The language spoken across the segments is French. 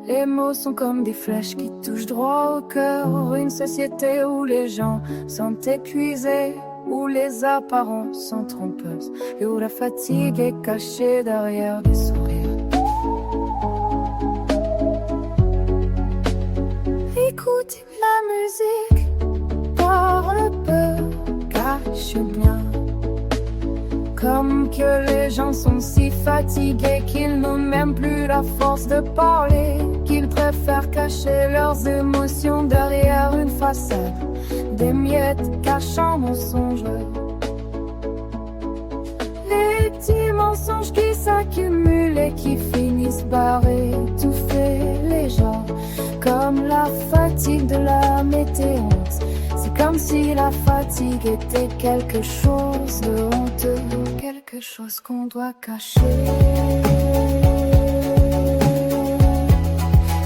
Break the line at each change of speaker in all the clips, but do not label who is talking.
Les mots sont comme des flèches qui touchent droit au cœur. Une société où les gens sont épuisés, où les apparences sont trompeuses et où la fatigue est cachée derrière des sourires. Écoutez la musique, parle peu, cache bien. Comme que les gens sont si fatigués qu'ils n'ont même plus la force de parler, qu'ils préfèrent cacher leurs émotions derrière une façade, des miettes cachant mensonges. Les petits mensonges qui s'accumulent et qui finissent par étouffer les gens, comme la fatigue de la météo. C'est comme si la fatigue était quelque chose de honteux, quelque chose qu'on doit cacher.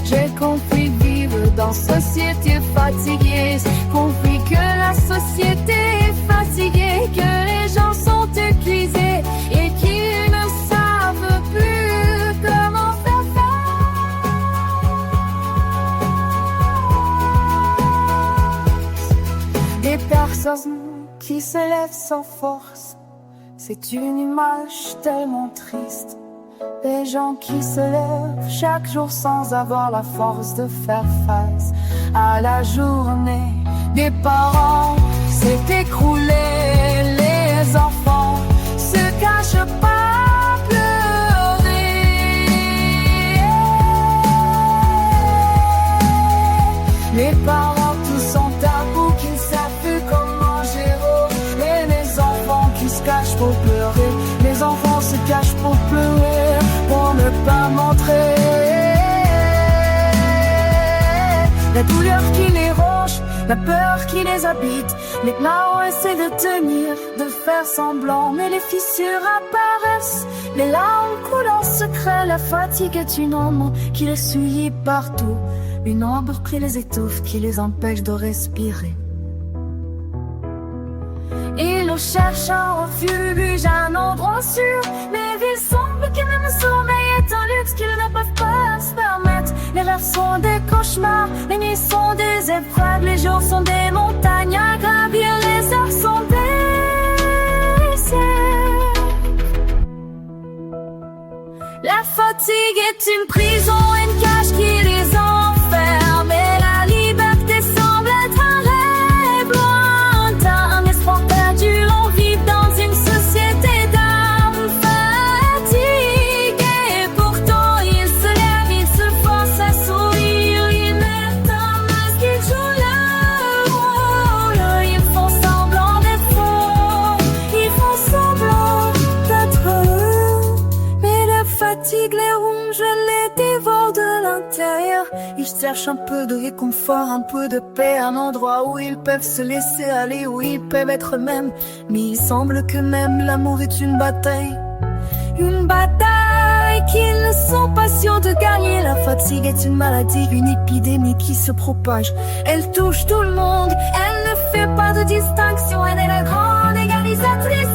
J'ai compris vivre dans société fatiguée, j'ai compris que la société est fatiguée, que les gens sont épuisés et qu'ils ne savent plus comment faire face. Des personnes qui se lèvent sans force, c'est une image tellement triste. Des gens qui se lèvent chaque jour sans avoir la force de faire face à la journée. Des parents s'est écroulés, les enfants se cachent pas pleurer. Les parents tous sont à bout, qui ne savent plus comment gérer. Et les enfants qui se cachent pour pleurer, les enfants se cachent pour pleurer, pour ne pas montrer la douleur qui les ronge, la peur qui les habite. Les parents essaient de tenir, de faire semblant, mais les fissures apparaissent, les larmes coulent en secret. La fatigue est une ombre qui les suit partout, une ombre qui les étouffe, qui les empêche de respirer. Ils cherchent un refuge, un endroit sûr, mais il semble que même le sommeil est un luxe qu'ils ne peuvent pas se permettre. Les rêves sont des cauchemars, les nuits sont des épreuves, les jours sont des montagnes à gravir, les heures sont des cieux. La fatigue est une prison, une cage qui les enferme, et la liberté semble être un rêve lointain, un espoir perdu. On vit dans une société d'âmes fatiguées, pourtant ils se lèvent, ils se forcent à sourire, ils mettent un masque, ils jouent leur rôle, ils font semblant d'être faux, ils font semblant d'être heureux, mais la fatigue les ronge, les dévore de l'intérieur. Ils cherchent un peu de réconfort, un peu de paix, un endroit où ils peuvent se laisser aller, où ils peuvent être eux-mêmes. Mais il semble que même l'amour est une bataille qu'ils ne sont pas sûrs de gagner. La fatigue est une maladie, une épidémie qui se propage. Elle touche tout le monde, elle ne fait pas de distinction, elle est la grande égalisatrice.